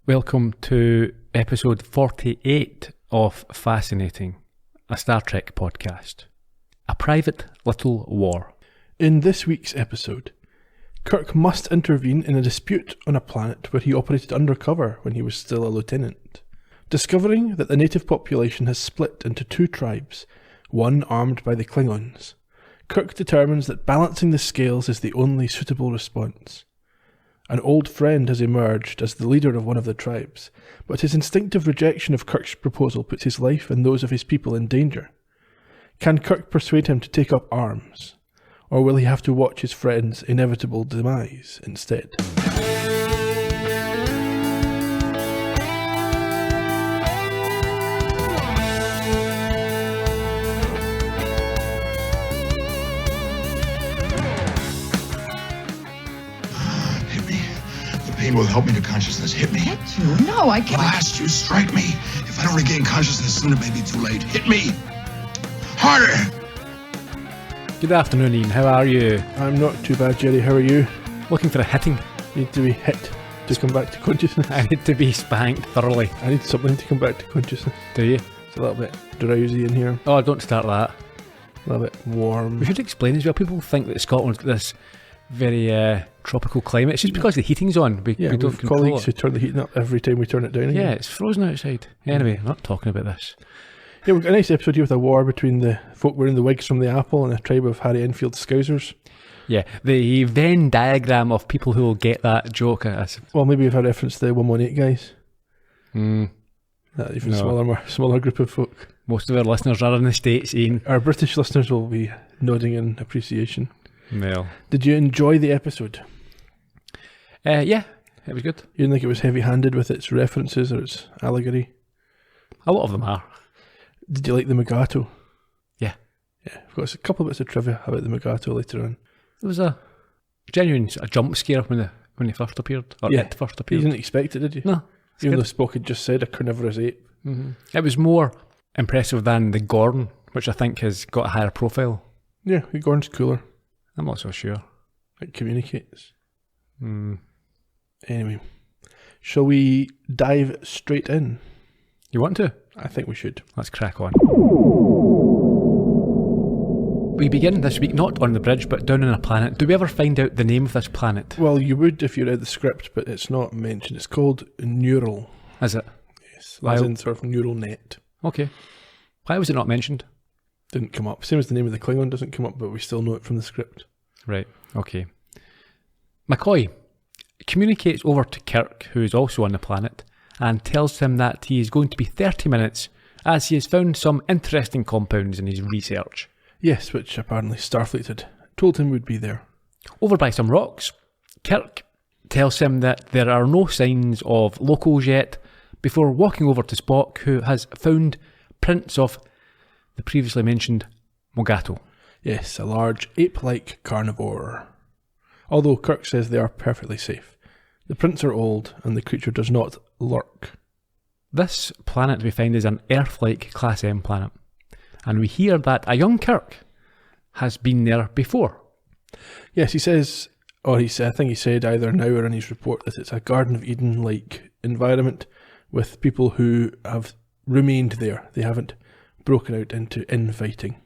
Welcome to episode 48 of Fascinating, a Star Trek podcast. A Private Little War. In this week's episode, Kirk must intervene in a dispute on a planet where he operated undercover when he was still a lieutenant. Discovering that the native population has split into two tribes, one armed by the Klingons, Kirk determines that balancing the scales is the only suitable response. An old friend has emerged as the leader of one of the tribes, but his instinctive rejection of Kirk's proposal puts his life and those of his people in danger. Can Kirk persuade him to take up arms, or will he have to watch his friend's inevitable demise instead? Pain will help me to consciousness. Hit me. Hit you? No, I can't. Blast you. Strike me. If I don't regain consciousness soon, it may be too late. Hit me. Harder. Good afternoon, Ian. How are you? I'm not too bad, Gerry. How are you? Looking for a hitting. Need to be hit to come back to consciousness. I need to be spanked thoroughly. I need something to come back to consciousness. Do you? It's a little bit drowsy in here. Oh, don't start that. A little bit warm. We should explain as well. People think that Scotland's got this very tropical climate. It's just because the heating's on. We don't control colleagues it. who turn the heating up every time we turn it down again. Yeah, it's frozen outside. Anyway, I'm not talking about this. Yeah, we've got a nice episode here with a war between the folk wearing the wigs from the Apple and a tribe of Harry Enfield Scousers. Yeah, the Venn diagram of people who will get that joke. Well, maybe we've had reference to the 118 guys. That even No. smaller group of folk. Most of our listeners are in the States, Ian. Our British listeners will be nodding in appreciation. Well. Did you enjoy the episode? Yeah, it was good. You didn't think it was heavy-handed with its references or its allegory? A lot of them are. Did you like the Magato? Yeah. Yeah, we've got a couple of bits of trivia about the Magato later on. It was a genuine jump scare when he first appeared. Or it first You appeared. didn't expect it, did you? No. Even though Spock had just said a carnivorous ape. Mm-hmm. It was more impressive than the Gorn, which I think has got a higher profile. Yeah, the Gorn's cooler. I'm not so sure. It communicates. Anyway, shall we dive straight in? You want to? I think we should. Let's crack on. We begin this week not on the bridge, but down on a planet. Do we ever find out the name of this planet? Well, you would if you read the script, but it's not mentioned. It's called Neural. Is it? Yes, as in sort of neural net. Okay. Why was it not mentioned? Didn't come up. Same as the name of the Klingon doesn't come up, but we still know it from the script. Right, okay. McCoy communicates over to Kirk, who is also on the planet, and tells him that he is going to be 30 minutes as he has found some interesting compounds in his research. Yes, which apparently Starfleet had told him would be there. Over by some rocks, Kirk tells him that there are no signs of locals yet before walking over to Spock, who has found prints of the previously mentioned Mogato. Yes, a large ape-like carnivore. Although Kirk says they are perfectly safe. The prints are old and the creature does not lurk. This planet we find is an Earth-like Class M planet, and we hear that a young Kirk has been there before. Yes, he says, I think he said either now or in his report that it's a Garden of Eden-like environment with people who have remained there. They haven't broken out into infighting.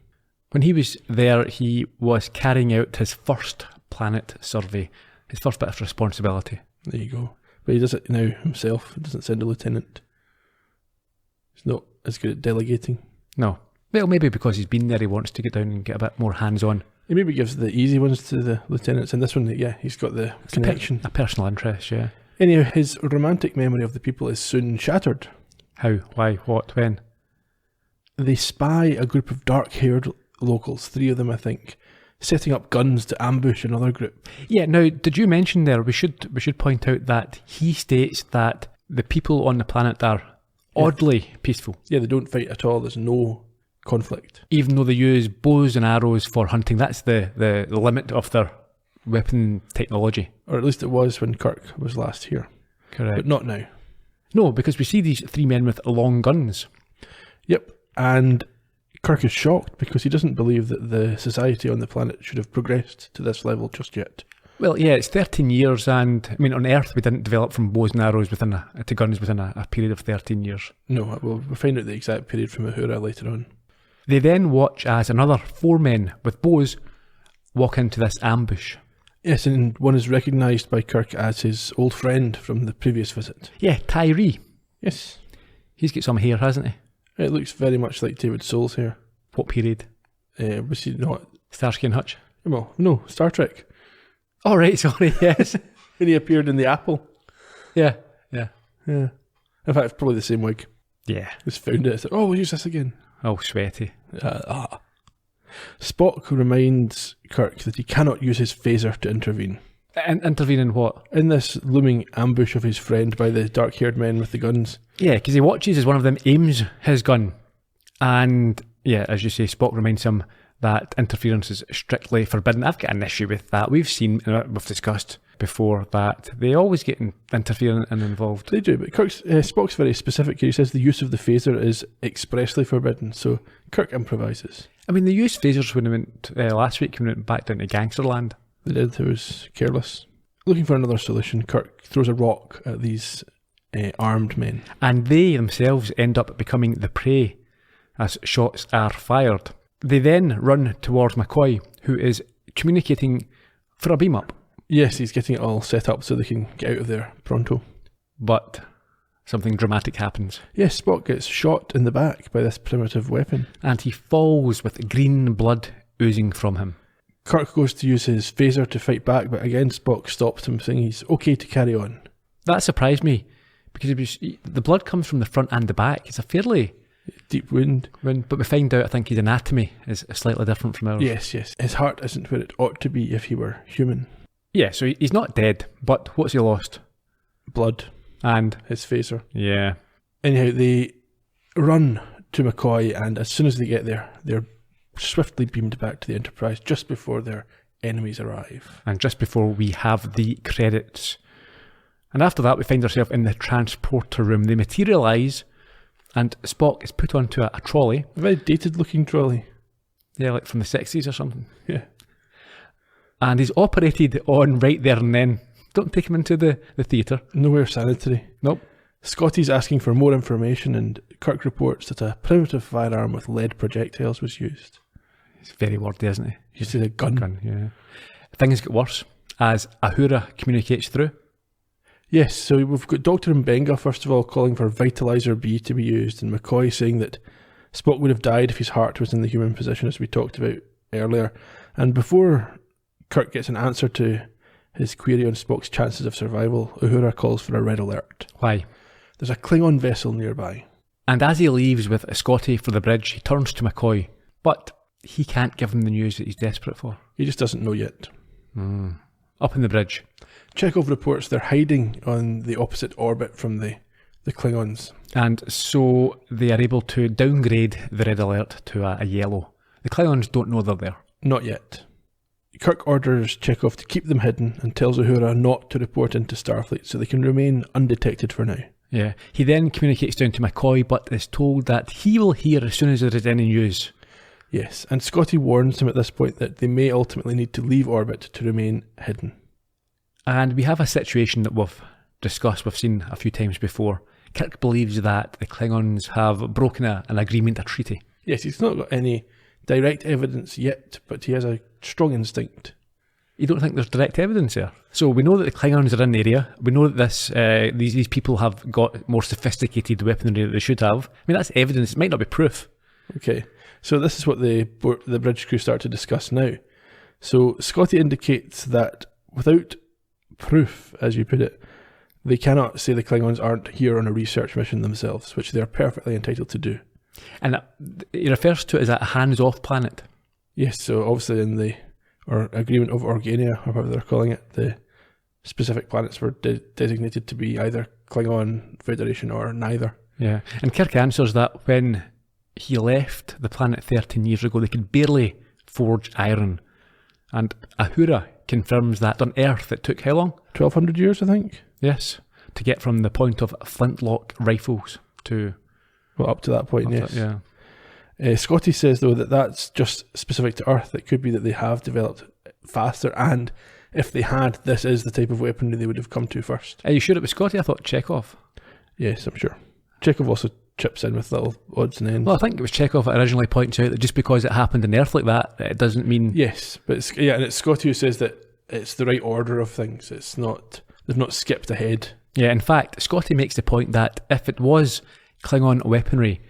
When he was there, he was carrying out his first planet survey, his first bit of responsibility. There you go. But he does it now himself. He doesn't send a lieutenant. He's not as good at delegating. No. Well, maybe because he's been there, he wants to get down and get a bit more hands-on. He maybe gives the easy ones to the lieutenants. And this one, yeah, he's got the connection. A personal interest, yeah. Anyway, his romantic memory of the people is soon shattered. How? Why? What? When? They spy a group of dark-haired locals, 3 of them I think, setting up guns to ambush another group. Yeah, now, did you mention there, we should point out that he states that the people on the planet are oddly peaceful. Yeah, they don't fight at all, there's no conflict. Even though they use bows and arrows for hunting, that's the limit of their weapon technology. Or at least it was when Kirk was last here. Correct. But not now. No, because we see these 3 men with long guns. Yep, and Kirk is shocked because he doesn't believe that the society on the planet should have progressed to this level just yet. Well, yeah, it's 13 years, and I mean, on Earth, we didn't develop from bows and arrows to guns within a period of 13 years. No, we'll find out the exact period from Uhura later on. They then watch as another 4 men with bows walk into this ambush. Yes, and one is recognised by Kirk as his old friend from the previous visit. Yeah, Tyree. Yes. He's got some hair, hasn't he? It looks very much like David Soul's hair. What period? Was he not? Starsky and Hutch? Well, no, Star Trek. Oh, right, sorry, yes. When he appeared in the apple. Yeah. In fact, it's probably the same wig. Yeah. Just found it. Oh, we'll use this again. Oh, sweaty. Spock reminds Kirk that he cannot use his phaser to intervene. Intervene in what? In this looming ambush of his friend by the dark-haired men with the guns. Yeah, because he watches as one of them aims his gun. And, yeah, as you say, Spock reminds him that interference is strictly forbidden. I've got an issue with that. We've discussed before that they always get interfering and involved. They do, but Spock's very specific here. He says the use of the phaser is expressly forbidden, so Kirk improvises. I mean, they used phasers when they went last week when they went back down to Gangsterland. They did. It was careless. Looking for another solution, Kirk throws a rock at these armed men. And they themselves end up becoming the prey as shots are fired. They then run towards McCoy, who is communicating for a beam-up. Yes, he's getting it all set up so they can get out of there pronto. But something dramatic happens. Yes, Spock gets shot in the back by this primitive weapon. And he falls with green blood oozing from him. Kirk goes to use his phaser to fight back, but again Spock stops him, saying he's okay to carry on. That surprised me, because the blood comes from the front and the back. It's a fairly deep wound. But we find out, I think, his anatomy is slightly different from ours. Yes. His heart isn't where it ought to be if he were human. Yeah, so he's not dead, but what's he lost? Blood. And his phaser. Yeah. Anyhow, they run to McCoy, and as soon as they get there, they're swiftly beamed back to the Enterprise just before their enemies arrive. And just before we have the credits. And after that, we find ourselves in the transporter room. They materialise, and Spock is put onto a trolley. A very dated-looking trolley. Yeah, like from the 60s or something. Yeah. And he's operated on right there and then. Don't take him into the theatre. Nowhere sanitary. Nope. Scotty's asking for more information, and Kirk reports that a primitive firearm with lead projectiles was used. He's very wordy, isn't he? You said a gun. Yeah. Things get worse as Uhura communicates through. Yes, so we've got Dr. Mbenga, first of all, calling for Vitalizer B to be used, and McCoy saying that Spock would have died if his heart was in the human position, as we talked about earlier. And before Kirk gets an answer to his query on Spock's chances of survival, Uhura calls for a red alert. Why? There's a Klingon vessel nearby. And as he leaves with Scotty for the bridge, he turns to McCoy, but he can't give him the news that he's desperate for. He just doesn't know yet. Up in the bridge. Chekhov reports they're hiding on the opposite orbit from the Klingons. And so they are able to downgrade the red alert to a yellow. The Klingons don't know they're there. Not yet. Kirk orders Chekhov to keep them hidden and tells Uhura not to report into Starfleet so they can remain undetected for now. Yeah. He then communicates down to McCoy, but is told that he will hear as soon as there is any news. Yes, and Scotty warns him at this point that they may ultimately need to leave orbit to remain hidden. And we have a situation that we've discussed, we've seen a few times before. Kirk believes that the Klingons have broken an agreement, a treaty. Yes, he's not got any direct evidence yet, but he has a strong instinct. You don't think there's direct evidence there? So we know that the Klingons are in the area. We know that these people have got more sophisticated weaponry than they should have. I mean, that's evidence. It might not be proof. Okay, so this is what the bridge crew start to discuss now. So Scotty indicates that without proof, as you put it, they cannot say the Klingons aren't here on a research mission themselves, which they're perfectly entitled to do. And he refers to it as a hands-off planet. Yes, so obviously in the agreement of Organia, or whatever they're calling it, the specific planets were designated to be either Klingon, Federation, or neither. Yeah, and Kirk answers that when he left the planet 13 years ago, they could barely forge iron. And Uhura confirms that on Earth it took how long? 1,200 years, I think. Yes, to get from the point of flintlock rifles to... Well, up to that point, yes. Yeah. Scotty says, though, that that's just specific to Earth. It could be that they have developed faster and if they had, this is the type of weaponry they would have come to first. Are you sure it was Scotty? I thought Chekhov. Yes, I'm sure. Chekhov also chips in with little odds and ends. Well, I think it was Chekhov that originally points out that just because it happened on Earth like that, it doesn't mean... Yes, but and it's Scotty who says that it's the right order of things. It's not, they've not skipped ahead. Yeah, in fact, Scotty makes the point that if it was Klingon weaponry,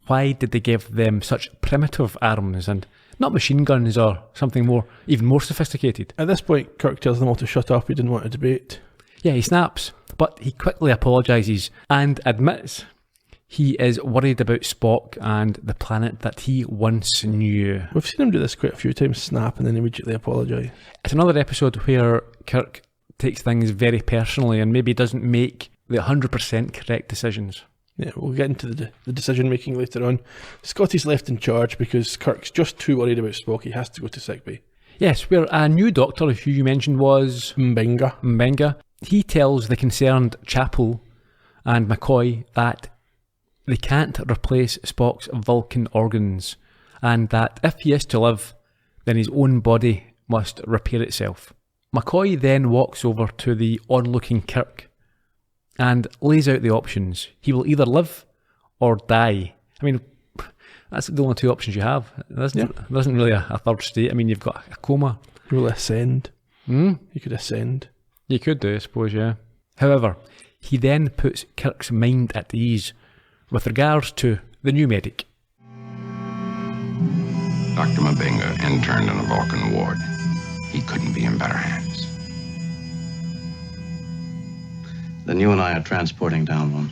why did they give them such primitive arms and not machine guns or something more, even more sophisticated? At this point, Kirk tells them all to shut up. He didn't want a debate. Yeah, he snaps, but he quickly apologises and admits he is worried about Spock and the planet that he once knew. We've seen him do this quite a few times, snap and then immediately apologise. It's another episode where Kirk takes things very personally and maybe doesn't make the 100% correct decisions. Yeah, we'll get into the decision making later on. Scotty's left in charge because Kirk's just too worried about Spock. He has to go to sickbay. Yes, where a new doctor, who you mentioned was... Mbenga. He tells the concerned Chapel and McCoy that they can't replace Spock's Vulcan organs, and that if he is to live, then his own body must repair itself. McCoy then walks over to the onlooking Kirk and lays out the options. He will either live or die. I mean, that's the only two options you have. There isn't really a third state. I mean, you've got a coma. He will ascend. You could ascend. You could do, I suppose, yeah. However, he then puts Kirk's mind at ease with regards to the new medic. Dr. Mbenga interned in a Vulcan ward. He couldn't be in better hands. Then you and I are transporting down one.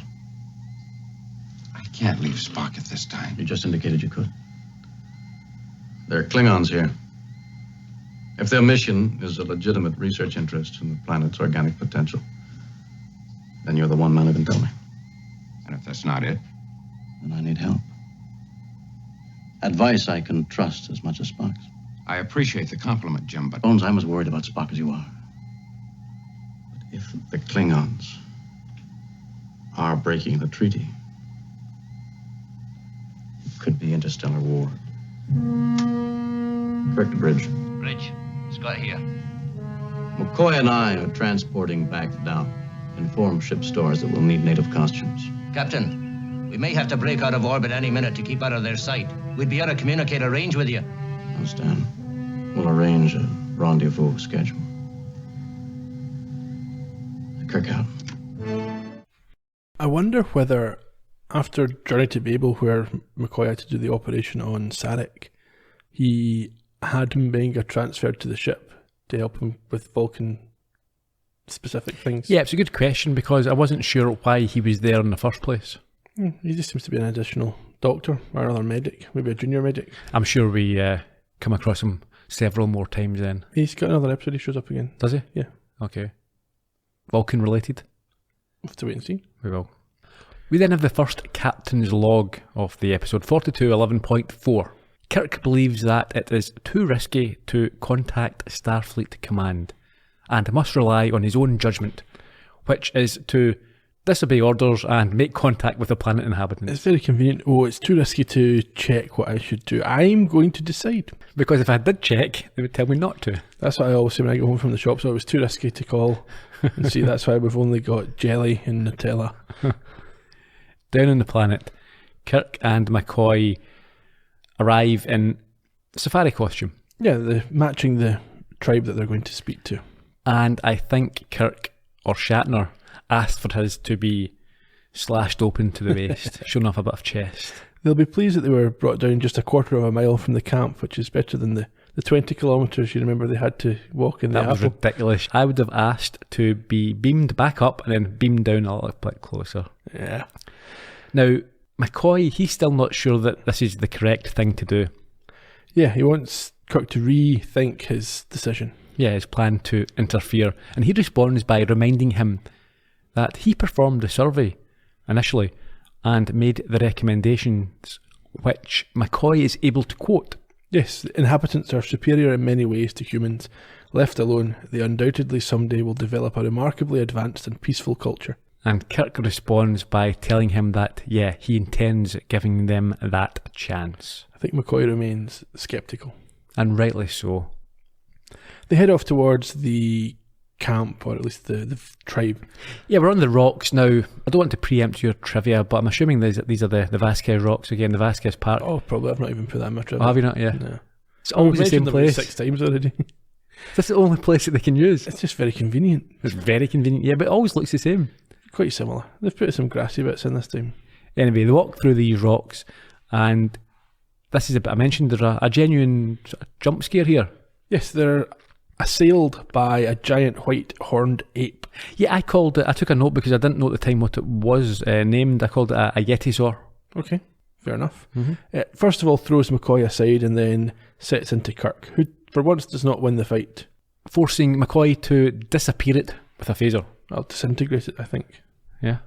I can't leave Spock at this time. You just indicated you could. There are Klingons here. If their mission is a legitimate research interest in the planet's organic potential, then you're the one man who can tell me. And if that's not it? Then I need help. Advice I can trust as much as Spock's. I appreciate the compliment, Jim, but... Bones, I'm as worried about Spock as you are. But if the Klingons are breaking the treaty, it could be interstellar war. Correct the bridge. Bridge. Scott here. McCoy and I are transporting back down. Inform ship stores that will need native costumes. Captain, we may have to break out of orbit any minute to keep out of their sight. We'd be out of communicator range with you. Understand. We'll arrange a rendezvous schedule. Kirk out. I wonder whether, after Journey to Babel, where McCoy had to do the operation on Sarek, he had Mbenga transferred to the ship to help him with Vulcan specific things. Yeah, it's a good question because I wasn't sure why he was there in the first place. He just seems to be an additional doctor or another medic, maybe a junior medic. I'm sure we come across him several more times then. He's got another episode, he shows up again. Does he? Yeah. Okay. Vulcan related? We'll have to wait and see. We will. We then have the first captain's log of the episode, 4211.4. Kirk believes that it is too risky to contact Starfleet Command and must rely on his own judgment, which is to disobey orders and make contact with the planet inhabitants. It's very convenient. Oh, it's too risky to check what I should do. I'm going to decide. Because if I did check, they would tell me not to. That's what I always say when I go home from the shop, so it was too risky to call and see. That's why we've only got jelly and Nutella. Down on the planet, Kirk and McCoy arrive in safari costume. Yeah, matching the tribe that they're going to speak to. And I think Kirk or Shatner asked for his to be slashed open to the waist, showing off a bit of chest. They'll be pleased that they were brought down just a quarter of a mile from the camp, which is better than the 20 kilometres you remember they had to walk in the That was apple. ridiculous. I would have asked to be beamed back up and then beamed down a little bit closer. Yeah. Now, McCoy, he's still not sure that this is the correct thing to do. Yeah, he wants Kirk to rethink his decision. Yeah, his plan to interfere. And he responds by reminding him that he performed the survey initially and made the recommendations which McCoy is able to quote. Yes, the inhabitants are superior in many ways to humans. Left alone, they undoubtedly someday will develop a remarkably advanced and peaceful culture. And Kirk responds by telling him that, yeah, he intends giving them that chance. I think McCoy remains sceptical. And rightly so. They head off towards the camp, or at least the tribe. Yeah, we're on the rocks now. I don't want to preempt your trivia, but I'm assuming these are the Vasquez rocks again, the Vasquez Park. Oh, probably. I've not even put that in my trivia. Oh, have you not? Yeah. No. It's always the same Mentioned them place. 6 times already. That's the only place that they can use. It's just very convenient. It's very convenient. Yeah, but it always looks the same. Quite similar. They've put some grassy bits in this time. Anyway, they walk through these rocks, and this is a bit I mentioned. There's a genuine sort of jump scare here. Yes, they're assailed by a giant white horned ape. Yeah, I took a note because I didn't know at the time what it was named. I called it a yetisaur. Okay, fair enough. Mm-hmm. It first of all throws McCoy aside and then sets into Kirk, who for once does not win the fight. Forcing McCoy to disappear it with a phaser. I'll disintegrate it, I think. Yeah.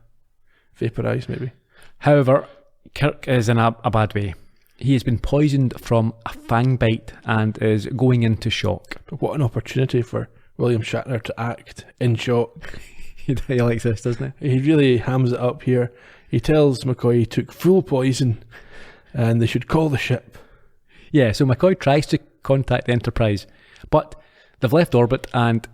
Vaporise, maybe. However, Kirk is in a bad way. He has been poisoned from a fang bite and is going into shock. But what an opportunity for William Shatner to act in shock. He likes this, doesn't he? He really hams it up here. He tells McCoy he took full poison and they should call the ship. Yeah, so McCoy tries to contact the Enterprise, but they've left orbit and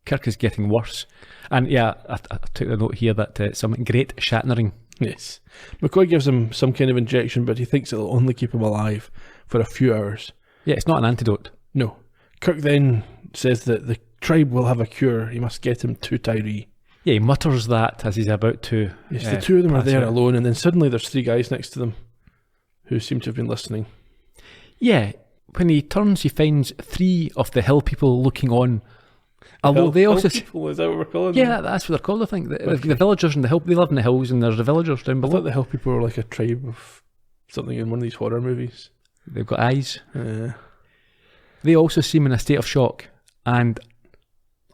Kirk is getting worse. And yeah, I took the note here that some great Shatnering. Yes. McCoy gives him some kind of injection, but he thinks it'll only keep him alive for a few hours. Yeah, it's not an antidote. No. Kirk then says that the tribe will have a cure. He must get him to Tyree. Yeah, he mutters that as he's about to. Yes, the two of them are pass there out. alone, and then suddenly there's 3 guys next to them who seem to have been listening. Yeah, when he turns, he finds 3 of the hill people looking on. Although they also. People, is that what we're calling Yeah, them? that's what they're called, I think. The villagers and the hill. They live in the hills, and there's the villagers down I below. thought the hill people were like a tribe of something in one of these horror movies. They've got eyes. They also seem in a state of shock and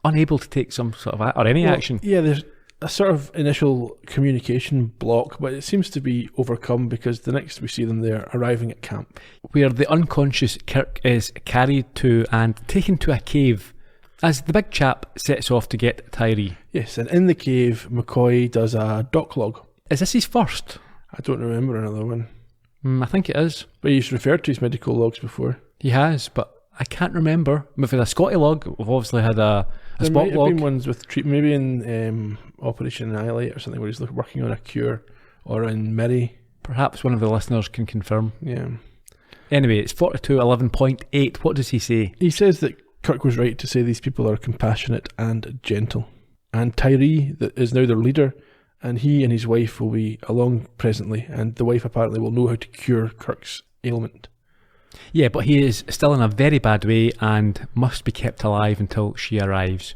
unable to take some sort of or any action. Yeah, there's a sort of initial communication block, but it seems to be overcome because the next we see them, they're arriving at camp. Where the unconscious Kirk is carried to and taken to a cave as the big chap sets off to get Tyree. Yes, and in the cave, McCoy does a doc log. Is this his first? I don't remember another one. I think it is. But he's referred to his medical logs before. He has, but I can't remember. We've had a Scotty log. We've obviously had a There Spock might have log. been ones with maybe in Operation Annihilate or something where he's working on a cure, or in Miri. Perhaps one of the listeners can confirm. Yeah. Anyway, it's 4211.8. What does he say? He says that Kirk was right to say these people are compassionate and gentle. And Tyree that is now their leader, and he and his wife will be along presently, and the wife apparently will know how to cure Kirk's ailment. Yeah, but he is still in a very bad way and must be kept alive until she arrives.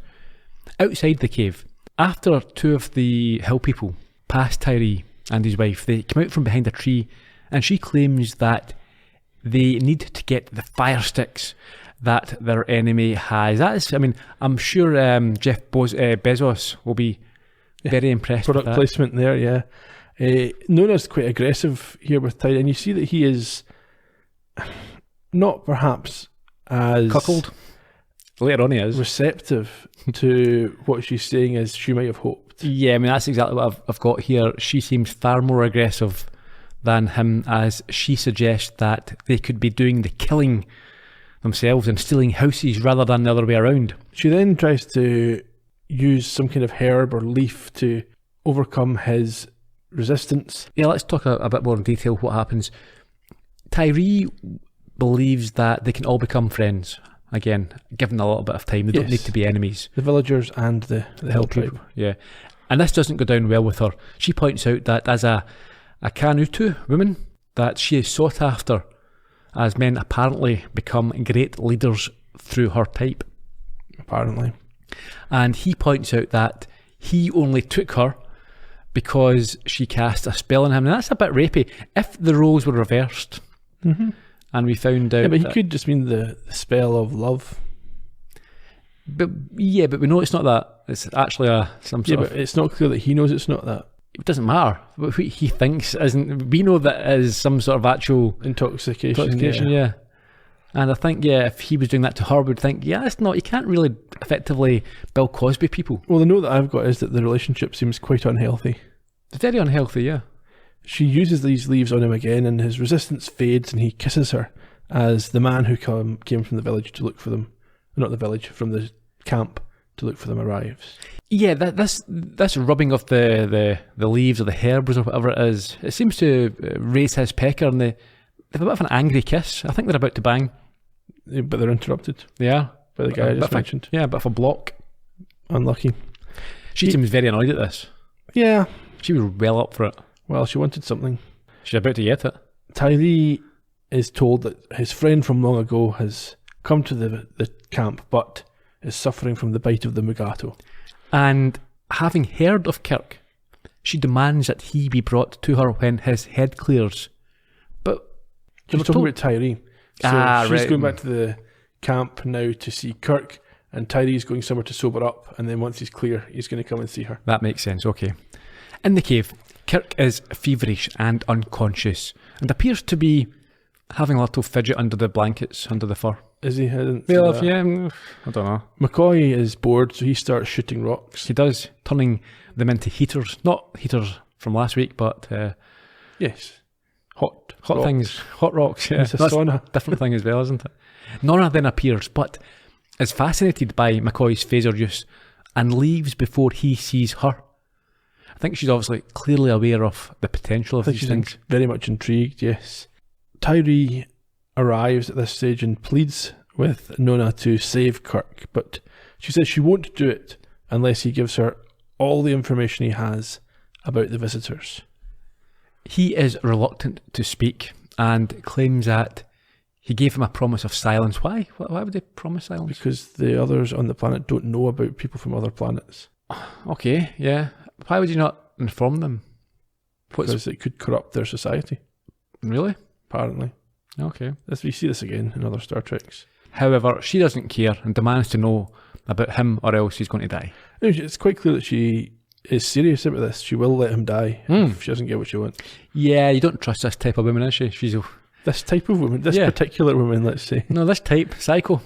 Outside the cave, after 2 of the hill people pass Tyree and his wife, they come out from behind a tree, and she claims that they need to get the fire sticks that their enemy has. That is, I mean, I'm sure Jeff Bezos will be very impressed with Product that. placement there, yeah. Nona's quite aggressive here with Tyree, and you see that he is not perhaps as Cuckold. Later on he is. receptive to what she's saying as she might have hoped. Yeah, I mean, that's exactly what I've got here. She seems far more aggressive than him, as she suggests that they could be doing the killing themselves and stealing houses rather than the other way around. She then tries to use some kind of herb or leaf to overcome his resistance. Yeah, let's talk a bit more in detail what happens. Tyree believes that they can all become friends. Again, given a little bit of time. They don't Yes. need to be enemies. The villagers and the hill tribe. Yeah. And this doesn't go down well with her. She points out that as a Kanutu woman, that she is sought after, as men apparently become great leaders through her type. Apparently. And he points out that he only took her because she cast a spell on him. And that's a bit rapey. If the roles were reversed, and we found out... Yeah, but he that- could just mean the spell of love. But we know it's not that. It's actually some Yeah, sort but it's not clear that he knows it's not that. It doesn't matter. What he thinks isn't... We know that is some sort of actual Intoxication. yeah. And I think, if he was doing that to her, we'd think, it's not... You can't really effectively Bill Cosby people. Well, the note that I've got is that the relationship seems quite unhealthy. It's very unhealthy, yeah. She uses these leaves on him again, and his resistance fades, and he kisses her as the man who came from the village to look for them not the village, from the camp to look for them arrives. Yeah, this rubbing of the leaves or the herbs or whatever it is, it seems to raise his pecker, and they have a bit of an angry kiss. I think they're about to bang. But they're interrupted They are. by the guy I just mentioned. Yeah, a bit of a block. Unlucky. She seems very annoyed at this. Yeah. She was well up for it. Well, she wanted something. She's about to get it. Tyree is told that his friend from long ago has come to the camp, but is suffering from the bite of the Mugato. And having heard of Kirk, she demands that he be brought to her when his head clears. But She's talking about Tyree. So she's right. going back to the camp now to see Kirk, and Tyree's going somewhere to sober up, and then once he's clear, he's going to come and see her. That makes sense, okay. In the cave, Kirk is feverish and unconscious, and appears to be having a little fidget under the blankets, under the fur. Is he? I didn't see Well, that. yeah, I don't know. McCoy is bored, so he starts shooting rocks. He does, turning them into heaters. Not heaters from last week, but Yes. Hot hot things, hot rocks. Yeah, It's a that's sauna. a different thing as well, isn't it? Nora then appears, but is fascinated by McCoy's phaser use and leaves before he sees her. I think she's obviously clearly aware of the potential of I think these she's things. very much intrigued, yes. Tyree arrives at this stage and pleads with Nona to save Kirk, but she says she won't do it unless he gives her all the information he has about the visitors. He is reluctant to speak and claims that he gave him a promise of silence. Why? Why would he promise silence? Because the others on the planet don't know about people from other planets. Okay, yeah. Why would you not inform them? Because it could corrupt their society, Really? apparently. Okay. We see this again in other Star Treks. However, she doesn't care and demands to know about him or else he's going to die. It's quite clear that she is serious about this. She will let him die if she doesn't get what she wants. Yeah, you don't trust this type of woman, is she? She's This type of woman, this particular woman, let's say. no, this type, psycho.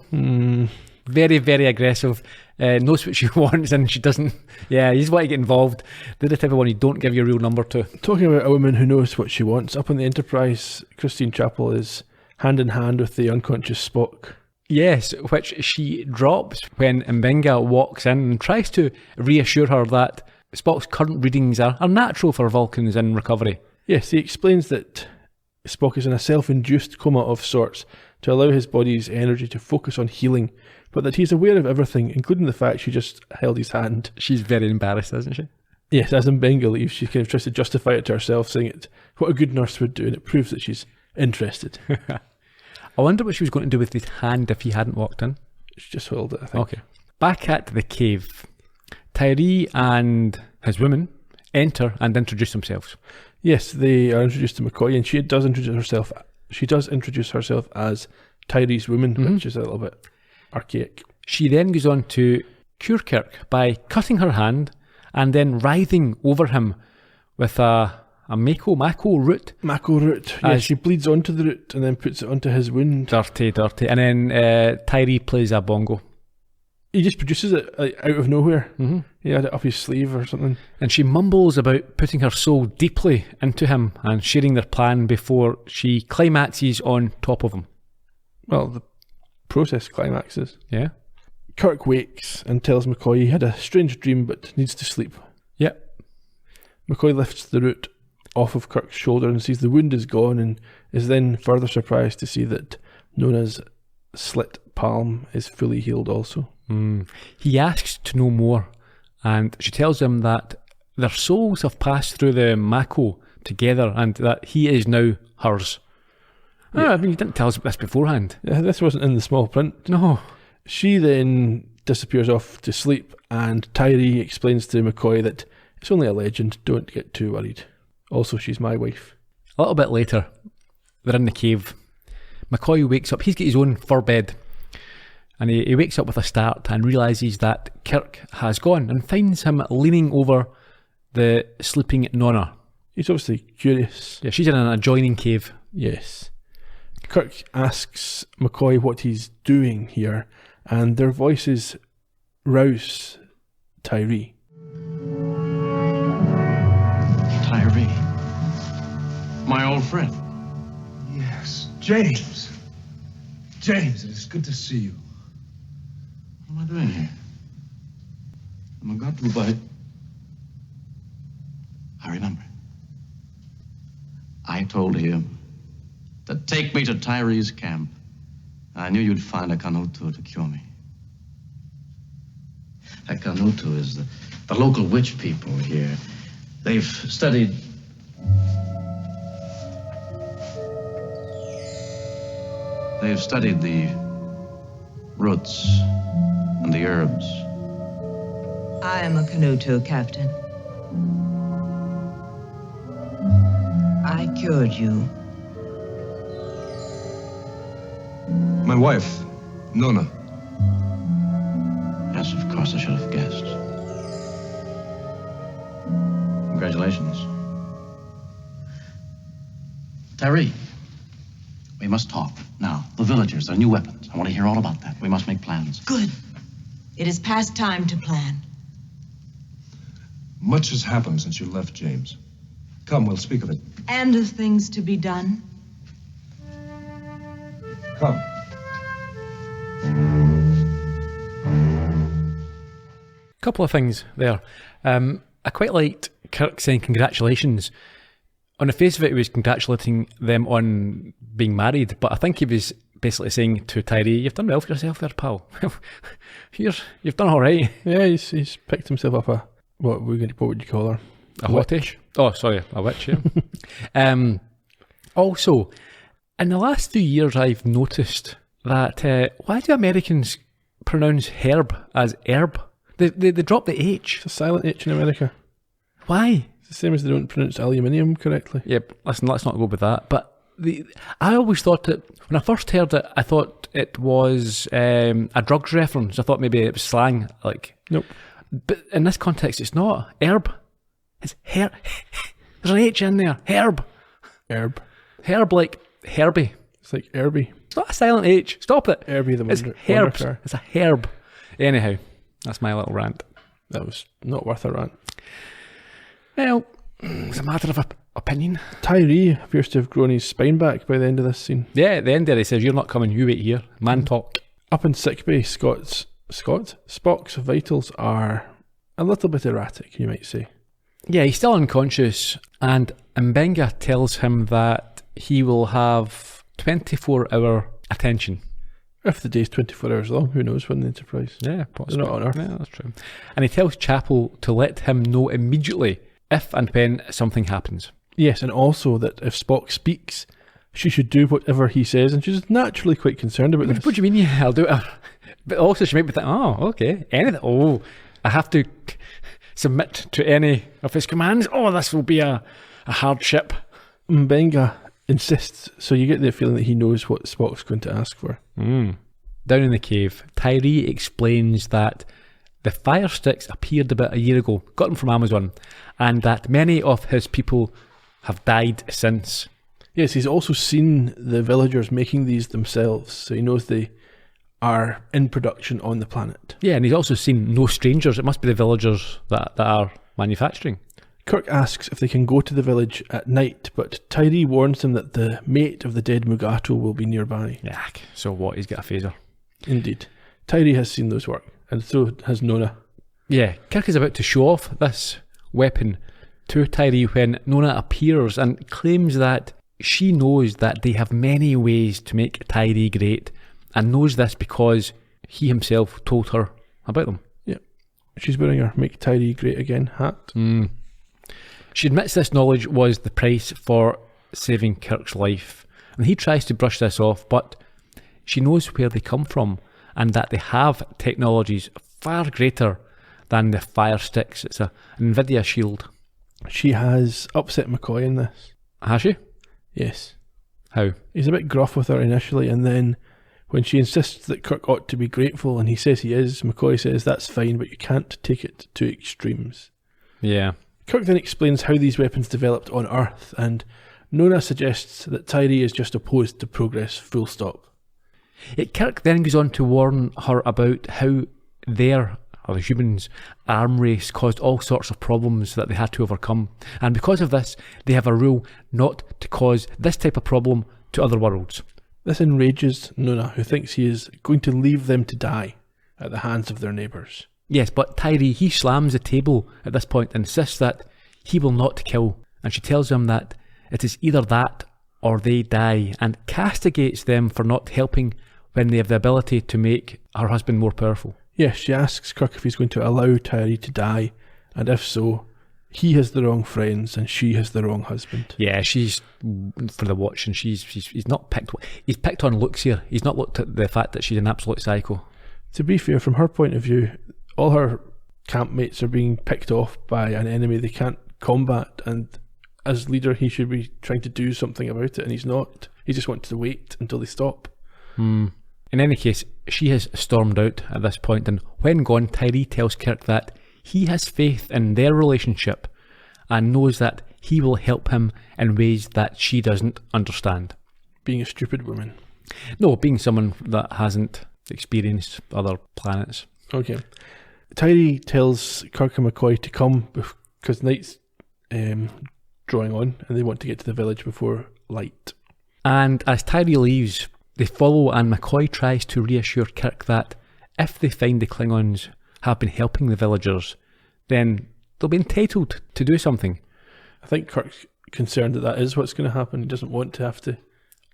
Very, very aggressive. Knows what she wants and she doesn't. Yeah, you just want to get involved. They're the type of one you don't give your real number to. Talking about a woman who knows what she wants, up on the Enterprise, Christine Chapel is hand in hand with the unconscious Spock. Yes, which she drops when Mbenga walks in and tries to reassure her that Spock's current readings are natural for Vulcans in recovery. Yes, he explains that Spock is in a self-induced coma of sorts to allow his body's energy to focus on healing, but that he's aware of everything, including the fact she just held his hand. She's very embarrassed, isn't she? Yes, as Mbenga leaves, she kind of tries to justify it to herself, saying it what a good nurse would do, and it proves that she's interested. I wonder what she was going to do with his hand if he hadn't walked in. She just held it, I think. Okay. Back at the cave, Tyree and his woman enter and introduce themselves. Yes, they are introduced to McCoy, and she does introduce herself. She does introduce herself as Tyree's woman, which is a little bit archaic. She then goes on to cure Kirk by cutting her hand and then writhing over him with a mako root. Mako root. Yes, she bleeds onto the root and then puts it onto his wound. Dirty. And then Tyree plays a bongo. He just produces it out of nowhere. Mm-hmm. He had it up his sleeve or something. And she mumbles about putting her soul deeply into him and sharing their plan before she climaxes on top of him. Well, the process climaxes. Yeah. Kirk wakes and tells McCoy he had a strange dream but needs to sleep. Yep. McCoy lifts the root off of Kirk's shoulder and sees the wound is gone, and is then further surprised to see that Nona's slit palm is fully healed also. He asks to know more, and she tells him that their souls have passed through the Mako together and that he is now hers. Yeah. I mean, you didn't tell us this beforehand. This wasn't in the small print. No. She then disappears off to sleep, and Tyree explains to McCoy that it's only a legend, don't get too worried. Also, she's my wife. A little bit later, they're in the cave. McCoy wakes up. He's got his own fur bed. And he wakes up with a start and realises that Kirk has gone and finds him leaning over the sleeping Nona. He's obviously curious. Yeah, she's in an adjoining cave. Yes. Kirk asks McCoy what he's doing here, and their voices rouse Tyree. Tyree. My old friend. Yes, James. James, it is good to see you. What am I doing here? Am I got to bite? I remember. I told him to take me to Tyree's camp. I knew you'd find a Kanutu to cure me. A Kanutu is the local witch people here. They've studied... They've studied the roots and the herbs. I am a Kanutu, Captain. I cured you. My wife, Nona. Yes, of course, I should have guessed. Congratulations. Tyree, we must talk. Now, the villagers, their new weapons. I want to hear all about that. We must make plans. Good. It is past time to plan. Much has happened since you left, James. Come, we'll speak of it. And of things to be done. Come. Couple of things there. I quite liked Kirk saying congratulations. On the face of it, he was congratulating them on being married, but I think he was basically saying to Tyree, "You've done well for yourself there, pal. You've done all right." Yeah, he's picked himself up a what would you call her? A hottie? Oh, sorry, a witch. Yeah. Also, in the last few years, I've noticed that why do Americans pronounce herb as herb? They drop the H. It's a silent H in America. Why? It's the same as they don't pronounce aluminium correctly. Yep. Listen, let's not go with that. But I always thought that when I first heard it, I thought it was a drugs reference. I thought maybe it was slang. Nope. But in this context, it's not. Herb. It's herb. There's an H in there. Herb. Herb. Herb like Herbie. It's like Herbie. It's not a silent H. Stop it. Herbie the It's wonder herbs. car. It's a herb. Anyhow, that's my little rant. That was not worth a rant. Well, it's a matter of opinion. Tyree appears to have grown his spine back by the end of this scene. Yeah, at the end there he says, "You're not coming, you wait here." Man talk. Up in sickbay, Spock's vitals are a little bit erratic, you might say. Yeah, he's still unconscious, and Mbenga tells him that he will have 24-hour attention. If the day's 24 hours long, who knows when the Enterprise? Yeah, possibly. They're not on Earth. Yeah, that's true. And he tells Chapel to let him know immediately if and when something happens. Yes, and also that if Spock speaks, she should do whatever he says, and she's naturally quite concerned about this. What do you mean? Yeah, I'll do it. But also she might be thinking, oh, okay, anything. Oh, I have to submit to any of his commands. Oh, this will be a hardship. Mbenga insists, so you get the feeling that he knows what Spock's going to ask for. Down in the cave, Tyree explains that the fire sticks appeared about a year ago, got them from Amazon, and that many of his people have died since. Yes, he's also seen the villagers making these themselves, so he knows they are in production on the planet. Yeah, and he's also seen no strangers. It must be the villagers that are manufacturing. Kirk asks if they can go to the village at night, but Tyree warns them that the mate of the dead Mugato will be nearby. Yeah, so what? He's got a phaser. Indeed. Tyree has seen those work, and so has Nona. Yeah, Kirk is about to show off this weapon to Tyree when Nona appears and claims that she knows that they have many ways to make Tyree great, and knows this because he himself told her about them. Yeah. She's wearing her Make Tyree Great Again hat. She admits this knowledge was the price for saving Kirk's life, and he tries to brush this off, but she knows where they come from and that they have technologies far greater than the fire sticks. It's an NVIDIA shield. She has upset McCoy in this. Has she? Yes. How? He's a bit gruff with her initially, and then when she insists that Kirk ought to be grateful, and he says he is, McCoy says that's fine, but you can't take it to extremes. Yeah. Kirk then explains how these weapons developed on Earth, and Nona suggests that Tyree is just opposed to progress, full stop. Kirk then goes on to warn her about how the humans' arm race caused all sorts of problems that they had to overcome, and because of this, they have a rule not to cause this type of problem to other worlds. This enrages Nona, who thinks he is going to leave them to die. at the hands of their neighbours. Yes, but Tyree, he slams the table at this point and insists that he will not kill. And she tells him that it is either that or they die, and castigates them for not helping when they have the ability to make her husband more powerful. Yes, she asks Kirk if he's going to allow Tyree to die, and if so, he has the wrong friends and she has the wrong husband. Yeah, she's for the watch, and he's not picked. He's picked on looks here. He's not looked at the fact that she's an absolute psycho. To be fair, from her point of view, all her campmates are being picked off by an enemy they can't combat, and as leader he should be trying to do something about it, and he's not. He just wants to wait until they stop. In any case, she has stormed out at this point, and when gone, Tyree tells Kirk that he has faith in their relationship and knows that he will help him in ways that she doesn't understand. Being a stupid woman. No, being someone that hasn't experienced other planets. Okay. Tyree tells Kirk and McCoy to come because night's drawing on and they want to get to the village before light. And as Tyree leaves, they follow, and McCoy tries to reassure Kirk that if they find the Klingons have been helping the villagers, then they'll be entitled to do something. I think Kirk's concerned that is what's going to happen. He doesn't want to have to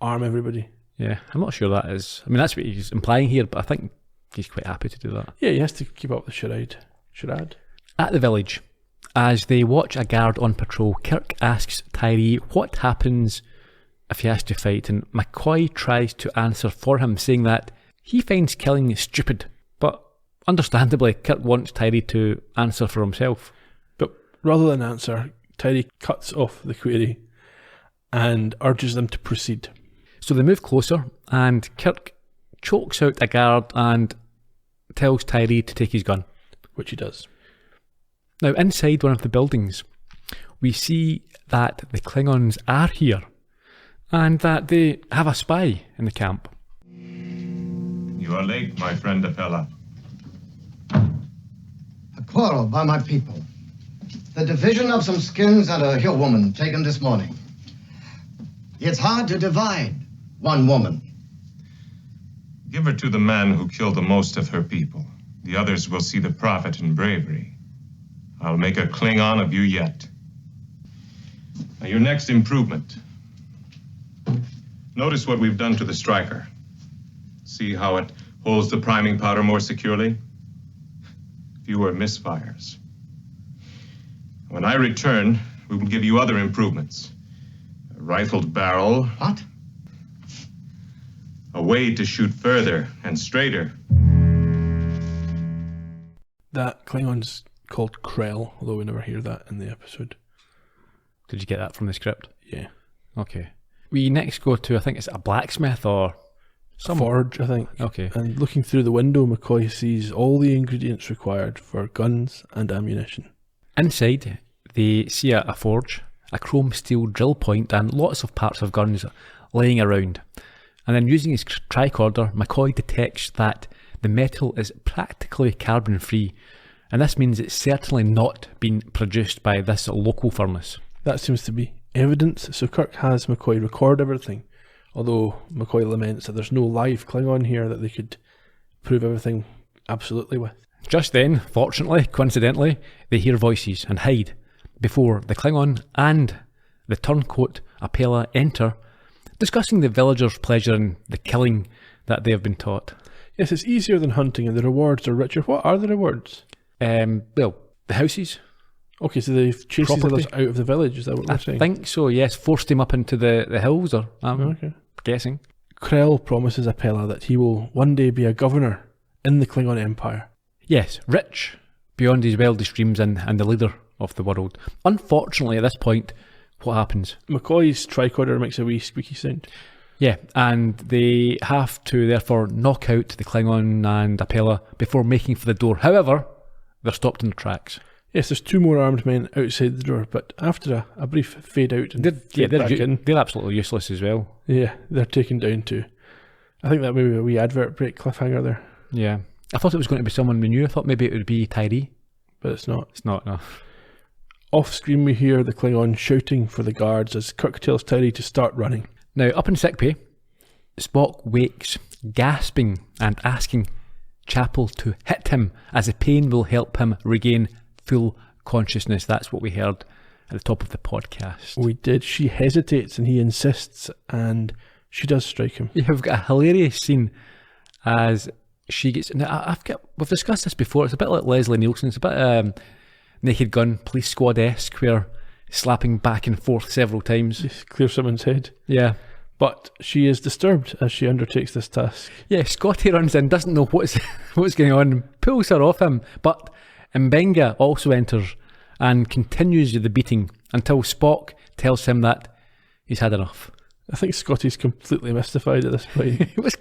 arm everybody. Yeah, I'm not sure that is. I mean, that's what he's implying here, but I think he's quite happy to do that. Yeah, he has to keep up the charade. At the village, as they watch a guard on patrol, Kirk asks Tyree what happens if he has to fight, and McCoy tries to answer for him, saying that he finds killing stupid. But understandably, Kirk wants Tyree to answer for himself. But rather than answer, Tyree cuts off the query and urges them to proceed. So they move closer, and Kirk chokes out a guard and tells Tyree to take his gun. Which he does. Now, inside one of the buildings, we see that the Klingons are here, and that they have a spy in the camp. You are late, my friend Apella. A quarrel by my people. The division of some skins and a hill woman taken this morning. It's hard to divide one woman. Give her to the man who killed the most of her people. The others will see the profit in bravery. I'll make a Klingon of you yet. Now, your next improvement. Notice what we've done to the striker. See how it holds the priming powder more securely? Fewer misfires. When I return, we will give you other improvements. A rifled barrel. What? A way to shoot further and straighter. That Klingon's called Krell, although we never hear that in the episode. Did you get that from the script? Yeah. Okay. We next go to, I think it's a blacksmith or Some forge, I think. Okay. And looking through the window, McCoy sees all the ingredients required for guns and ammunition. Inside, they see a forge, a chrome steel drill point, and lots of parts of guns laying around. And then using his tricorder, McCoy detects that the metal is practically carbon-free, and this means it's certainly not been produced by this local furnace. That seems to be evidence, so Kirk has McCoy record everything, although McCoy laments that there's no live Klingon here that they could prove everything absolutely with. Just then, fortunately, coincidentally, they hear voices and hide before the Klingon and the turncoat Apella enter, discussing the villagers' pleasure in the killing that they have been taught. Yes, it's easier than hunting and the rewards are richer. What are the rewards? Well, the houses. Okay, so they've chased these others out of the village, is that what we're saying? I think so, yes. Forced him up into the hills, or okay. Guessing. Krell promises Apella that he will one day be a governor in the Klingon Empire. Yes, rich beyond his wildest dreams and the leader of the world. Unfortunately, at this point, what happens? McCoy's tricorder makes a wee squeaky sound. Yeah, and they have to therefore knock out the Klingon and Apella before making for the door. However, they're stopped in their tracks. Yes, there's two more armed men outside the door, but after a brief fade out and they're absolutely useless as well. Yeah, they're taken down too. I think that may be a wee advert break cliffhanger there. Yeah. I thought it was going to be someone we knew. I thought maybe it would be Tyree. But it's not. It's not, no. Off screen we hear the Klingon shouting for the guards as Kirk tells Tyree to start running. Now, up in sickbay, Spock wakes, gasping and asking Chapel to hit him, as the pain will help him regain full consciousness. That's what we heard at the top of the podcast. We did. She hesitates and he insists, and she does strike him. You've got a hilarious scene as she gets... Now, we've discussed this before. It's a bit like Leslie Nielsen. It's a bit Naked Gun, Police Squad-esque, where slapping back and forth several times. Just clear someone's head. Yeah. But she is disturbed as she undertakes this task. Yeah, Scotty runs in, doesn't know what's going on, pulls her off him, but Mbenga also enters and continues the beating until Spock tells him that he's had enough. I think Scotty's completely mystified at this point. What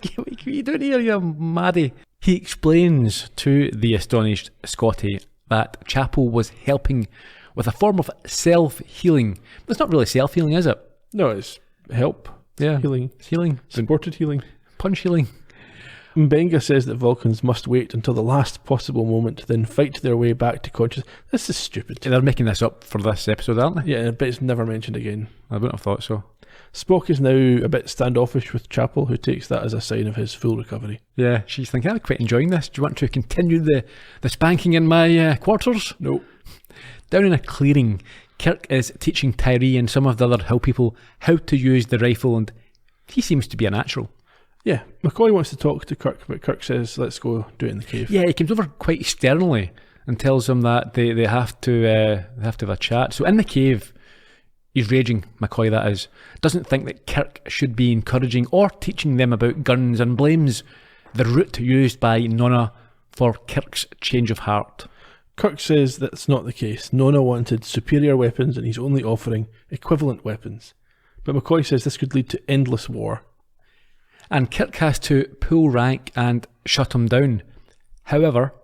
are you doing here, you maddie? He explains to the astonished Scotty that Chapel was helping with a form of self-healing. It's not really self-healing, is it? No, it's help. Yeah. Healing. Healing. Supported healing. Punch healing. Mbenga says that Vulcans must wait until the last possible moment, then fight their way back to consciousness. This is stupid. They're making this up for this episode, aren't they? Yeah, but it's never mentioned again. I wouldn't have thought so. Spock is now a bit standoffish with Chapel, who takes that as a sign of his full recovery. Yeah, she's thinking, I'm quite enjoying this. Do you want to continue the spanking in my quarters? No. Down in a clearing, Kirk is teaching Tyree and some of the other hill people how to use the rifle, and he seems to be a natural. Yeah, McCoy wants to talk to Kirk, but Kirk says, let's go do it in the cave. Yeah, he comes over quite sternly and tells him that they have to have a chat. So in the cave, he's raging, McCoy that is, doesn't think that Kirk should be encouraging or teaching them about guns, and blames the route used by Nonna for Kirk's change of heart. Kirk says that's not the case. Nonna wanted superior weapons and he's only offering equivalent weapons. But McCoy says this could lead to endless war. And Kirk has to pull rank and shut him down. However,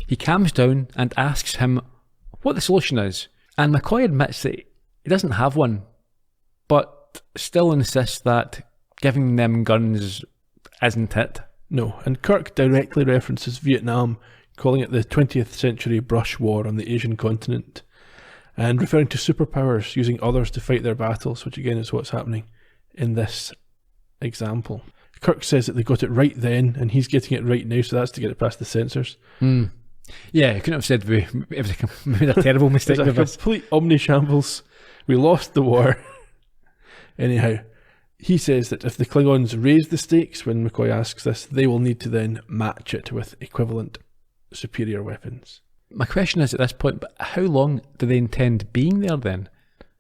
he calms down and asks him what the solution is. And McCoy admits that he doesn't have one, but still insists that giving them guns isn't it. No, and Kirk directly references Vietnam, calling it the 20th century brush war on the Asian continent, and referring to superpowers using others to fight their battles, which again is what's happening in this example. Kirk says that they got it right then, and he's getting it right now, so that's to get it past the censors. Yeah, I couldn't have said it was a terrible mistake. It was a complete omni-shambles. We lost the war. Anyhow, he says that if the Klingons raise the stakes when McCoy asks this, they will need to then match it with equivalent superior weapons. My question is at this point, but how long do they intend being there then?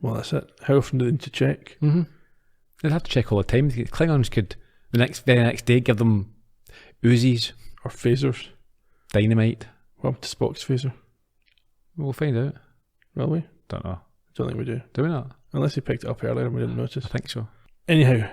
Well, that's it. How often do they need to check? They'd have to check all the time. The Klingons could, the very next day, give them Uzis. Or phasers. Dynamite. What happened to Spock's phaser? We'll find out. Will we? Don't know. Don't think we do. Do we not? Unless he picked it up earlier and we didn't notice. I think so. Anyhow,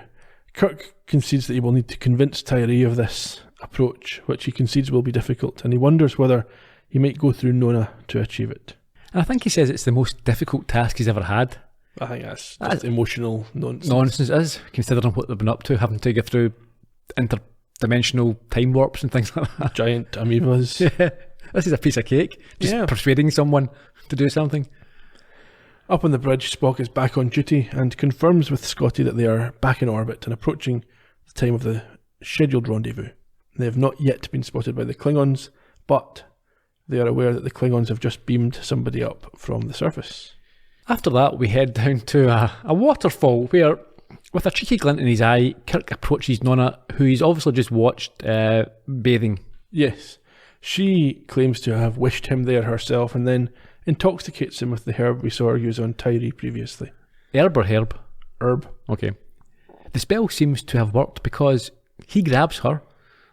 Kirk concedes that he will need to convince Tyree of this approach, which he concedes will be difficult, and he wonders whether he might go through Nonna to achieve it. And I think he says it's the most difficult task he's ever had. I think that's just emotional nonsense. Nonsense it is, considering what they've been up to, having to go through interdimensional time warps and things like that. Giant amoebas. Yeah, this is a piece of cake. Just persuading someone to do something. Up on the bridge, Spock is back on duty and confirms with Scotty that they are back in orbit and approaching the time of the scheduled rendezvous. They have not yet been spotted by the Klingons, but they are aware that the Klingons have just beamed somebody up from the surface. After that, we head down to a waterfall where, with a cheeky glint in his eye, Kirk approaches Nonna, who he's obviously just watched bathing. Yes. She claims to have wished him there herself and then intoxicates him with the herb we saw her use on Tyree previously. Herb or herb? Herb. Okay. The spell seems to have worked because he grabs her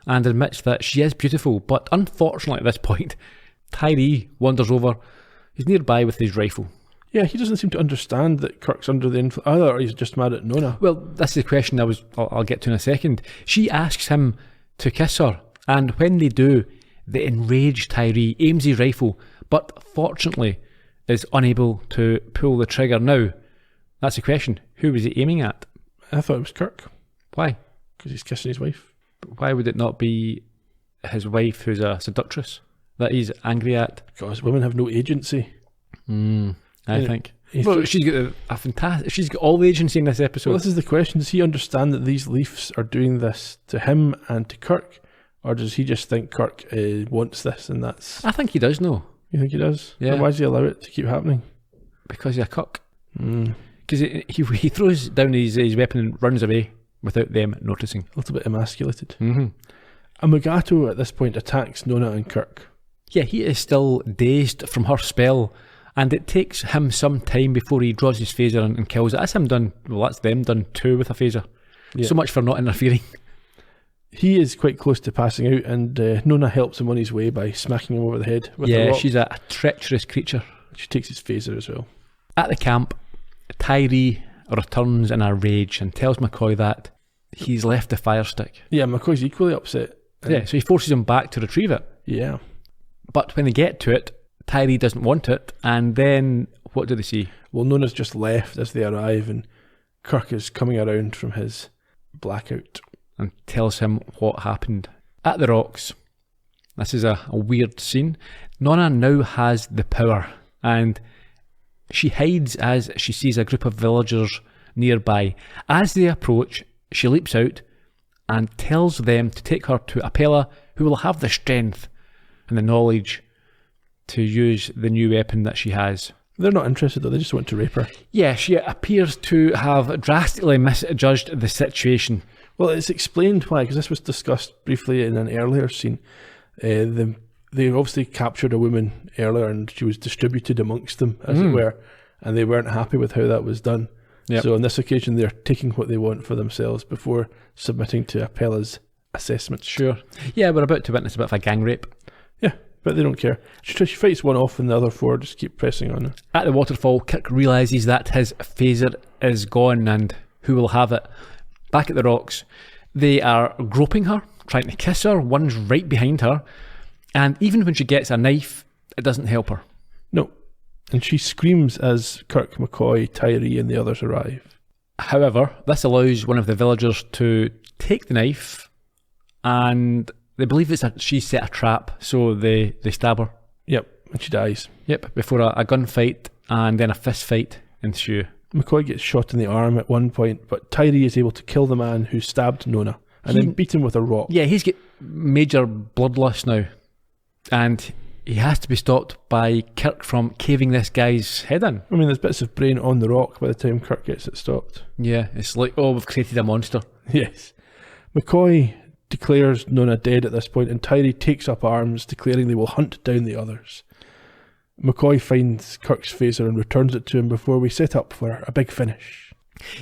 and admits that she is beautiful, but unfortunately at this point, Tyree wanders over. He's nearby with his rifle. Yeah, he doesn't seem to understand that Kirk's under the influence, either, or he's just mad at Nonna. Well, that's the question I'll get to in a second. She asks him to kiss her, and when they do, the enraged Tyree aims his rifle, but fortunately is unable to pull the trigger. Now, that's the question. Who was he aiming at? I thought it was Kirk. Why? Because he's kissing his wife. But why would it not be his wife who's a seductress that he's angry at? Because women have no agency. I think. Well, she's got a fantastic. She's got all the agency in this episode. Well, this is the question: does he understand that these leafs are doing this to him and to Kirk, Or does he just think Kirk wants this and that's... I think he does know. You think he does? Yeah. Then why does he allow it to keep happening? Because he's a cuck. Because he throws down his weapon and runs away without them noticing. A little bit emasculated. Mm-hmm. A Mugato at this point attacks Nona and Kirk. Yeah, he is still dazed from her spell, and it takes him some time before he draws his phaser and kills it. That's him done. Well, that's them done too with a phaser. Yeah. So much for not interfering. He is quite close to passing out, and Nona helps him on his way by smacking him over the head with a rock. She's a treacherous creature. She takes his phaser as well. At the camp, Tyree returns in a rage and tells McCoy that he's left the fire stick. Yeah, McCoy's equally upset. Yeah, so he forces him back to retrieve it. Yeah. But when they get to it, Tyree doesn't want it, and then what do they see? Well, Nona's just left as they arrive, and Kirk is coming around from his blackout. And tells him what happened. At the rocks, this is a weird scene. Nona now has the power, and she hides as she sees a group of villagers nearby. As they approach, she leaps out and tells them to take her to Apella, who will have the strength and the knowledge to use the new weapon that she has. They're not interested though, they just want to rape her. Yeah, she appears to have drastically misjudged the situation. Well, it's explained why, because this was discussed briefly in an earlier scene. They obviously captured a woman earlier and she was distributed amongst them, as it were, and they weren't happy with how that was done. Yep. So on this occasion, they're taking what they want for themselves before submitting to Apella's assessment. Sure. Yeah, we're about to witness a bit of a gang rape. Yeah, but they don't care. She fights one off and the other four just keep pressing on her. At the waterfall, Kirk realises that his phaser is gone and who will have it. Back at the rocks, they are groping her, trying to kiss her. One's right behind her. And even when she gets a knife, it doesn't help her. No. And she screams as Kirk, McCoy, Tyree and the others arrive. However, this allows one of the villagers to take the knife, and they believe she set a trap, so they stab her. Yep, and she dies. Yep, before a gunfight and then a fist fight ensue. McCoy gets shot in the arm at one point, but Tyree is able to kill the man who stabbed Nona and then beat him with a rock. Yeah, he's got major bloodlust now, and he has to be stopped by Kirk from caving this guy's head in. I mean, there's bits of brain on the rock by the time Kirk gets it stopped. Yeah, it's like, oh, we've created a monster. Yes. McCoy declares Nona dead at this point, and Tyree takes up arms, declaring they will hunt down the others. McCoy finds Kirk's phaser and returns it to him before we set up for a big finish.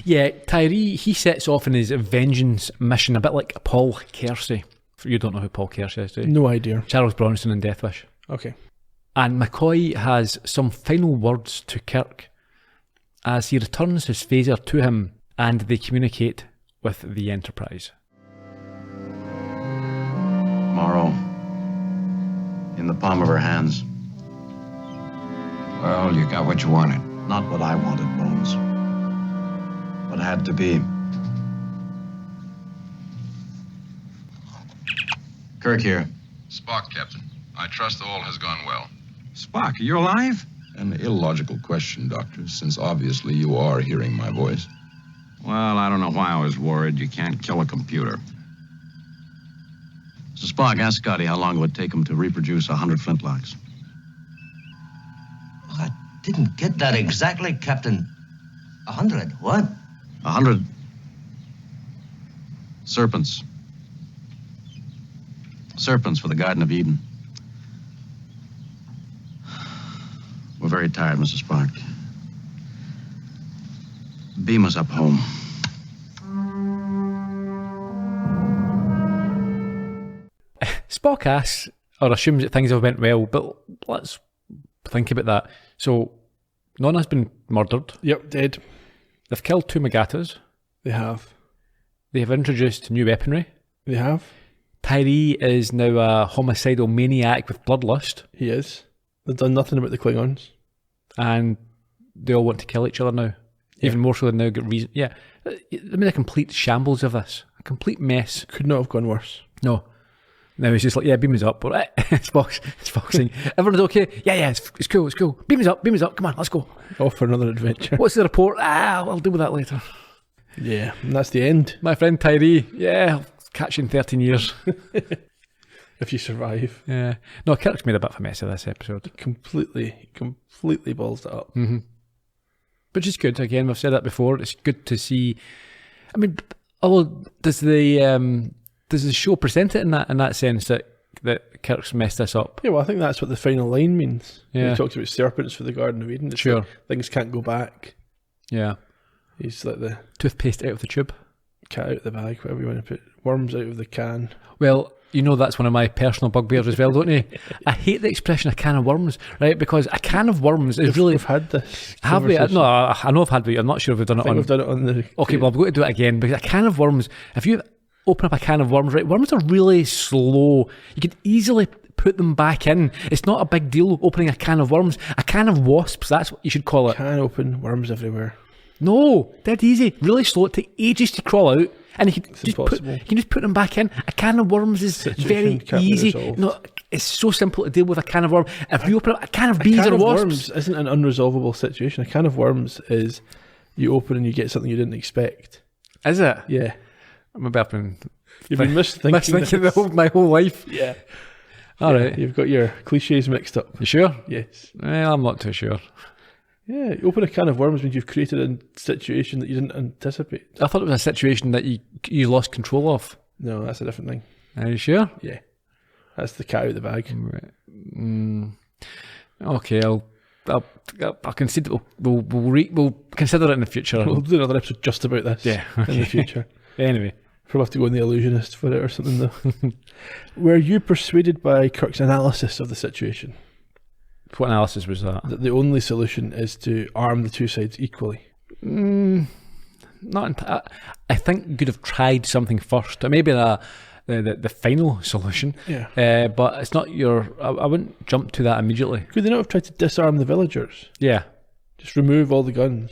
Yeah, Tyree, he sets off in his vengeance mission, a bit like Paul Kersey. You don't know who Paul Kersey is, do you? No idea. Charles Bronson in Death Wish. Okay. And McCoy has some final words to Kirk as he returns his phaser to him and they communicate with the Enterprise. Morrow, in the palm of her hands. Well, you got what you wanted. Not what I wanted, Bones. What had to be. Kirk here. Spock, Captain. I trust all has gone well. Spock, are you alive? An illogical question, Doctor, since obviously you are hearing my voice. Well, I don't know why I was worried. You can't kill a computer. So Spock, ask Scotty how long it would take him to reproduce 100 flintlocks. I didn't get that exactly, Captain. 100, what? 100 serpents. Serpents for the Garden of Eden. We're very tired, Mrs. Spock. Beam us up home. Spock asks, or assumes that things have went well, but let's think about that. So, Nona's been murdered. Yep, dead. They've killed 2 Magatas. They have. They have introduced new weaponry. They have. Tyree is now a homicidal maniac with bloodlust. He is. They've done nothing about the Klingons. And they all want to kill each other now. Yeah. Even more so than now get reason. Yeah. I mean, a complete shambles of this. A complete mess. Could not have gone worse. No. Now it's just like, yeah, beam us up. All right. It's boxing. Everyone's okay? Yeah, it's cool. Beam us up. Come on, let's go. Off for another adventure. What's the report? I'll deal with that later. Yeah, and that's the end. My friend Tyree. Yeah, I'll catch you in 13 years. if you survive. Yeah. No, Kirk's made a bit of a mess of this episode. Completely balls it up. Mm-hmm. Which is good. Again, we've said that before. It's good to see. I mean, although does the show present it in that sense that Kirk's messed this up? Yeah, well, I think that's what the final line means. Yeah. He talks about serpents for the Garden of Eden. It's Sure. like things can't go back. Yeah. He's like the Toothpaste out of the tube. cat out of the bag, whatever you want to put. Worms out of the can. Well, you know that's one of my personal bugbears as well, don't you? I hate the expression "a can of worms," right? Because a can of worms is really. We've had this. Have we? No, I know I've had, but I'm not sure if we've done it on. We've done it on the. Okay, well, I've got to do it again because a can of worms. If you open up a can of worms, right? Worms are really slow. You could easily put them back in. It's not a big deal opening a can of worms. A can of wasps. That's what you should call it. Can open, worms everywhere. No, dead easy. Really slow. It takes ages to crawl out. And you can, you can just put them back in. A can of worms is Situation very easy. No, it's so simple to deal with a can of worms. If you open up a can of bees or wasps, worms isn't an unresolvable situation. A can of worms is you open and you get something you didn't expect. Is it? Yeah. Maybe I've been You've been misthinking my whole life. Yeah. All right. You've got your cliches mixed up. You sure? Yes. Well, I'm not too sure. Yeah, you open a can of worms means you've created a situation that you didn't anticipate. I thought it was a situation that you lost control of. No, that's a different thing. Are you sure? Yeah. That's the cat out of the bag. Right. Okay, I'll concede that we'll consider it in the future. We'll do another episode just about this. Yeah, okay. In the future. Anyway. Probably have to go on The Illusionist for it or something though. Were you persuaded by Kirk's analysis of the situation? What analysis was that? That the only solution is to arm the two sides equally? I think you could have tried something first. Or maybe the final solution. Yeah. But it's not I wouldn't jump to that immediately. Could they not have tried to disarm the villagers? Yeah. Just remove all the guns.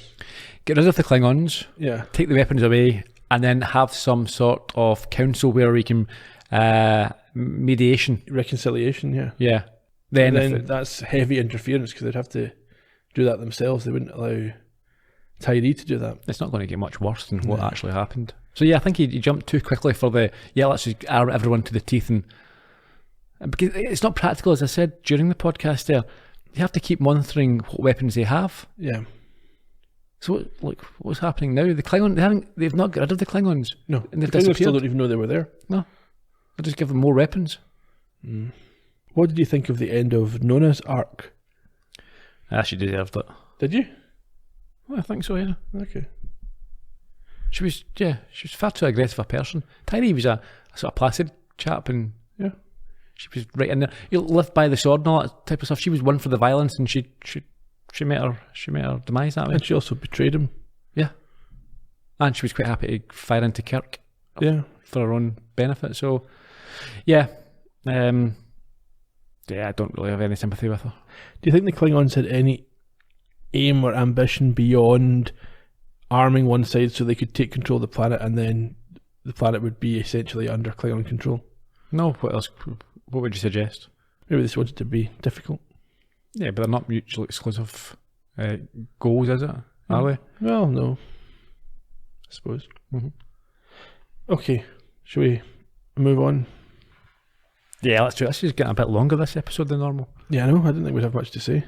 Get rid of the Klingons. Yeah. Take the weapons away. And then have some sort of council where we can mediation. Reconciliation, yeah. Yeah. Then that's heavy interference because they'd have to do that themselves. They wouldn't allow Tyree to do that. It's not going to get much worse than what actually happened. So yeah, I think he jumped too quickly for let's just arm everyone to the teeth. And because it's not practical, as I said during the podcast there, you have to keep monitoring what weapons they have. Yeah. So what's happening now? The Klingon, they've not got rid of the Klingons. No, and they've the Klingons disappeared. still don't even know they were there. No, they just give them more weapons. Mm. What did you think of the end of Nona's arc? She deserved it. Did you? Well, I think so. Yeah. Okay. She was far too aggressive a person. Tyree was a sort of placid chap, and yeah, she was right in there. You live by the sword and all that type of stuff. She was one for the violence, and she met her demise that way. And she also betrayed him. Yeah. And she was quite happy to fire into Kirk. Yeah. For her own benefit. So, yeah. I don't really have any sympathy with her. Do you think the Klingons had any aim or ambition beyond arming one side so they could take control of the planet and then the planet would be essentially under Klingon control? No, what else? What would you suggest? Maybe they just wanted to be difficult. Yeah, but they're not mutually exclusive goals, is it? Are they? Well, no. I suppose. Mm-hmm. Okay, shall we move on? Yeah, let's do it. This is getting a bit longer this episode than normal. Yeah, I know. I didn't think we'd have much to say.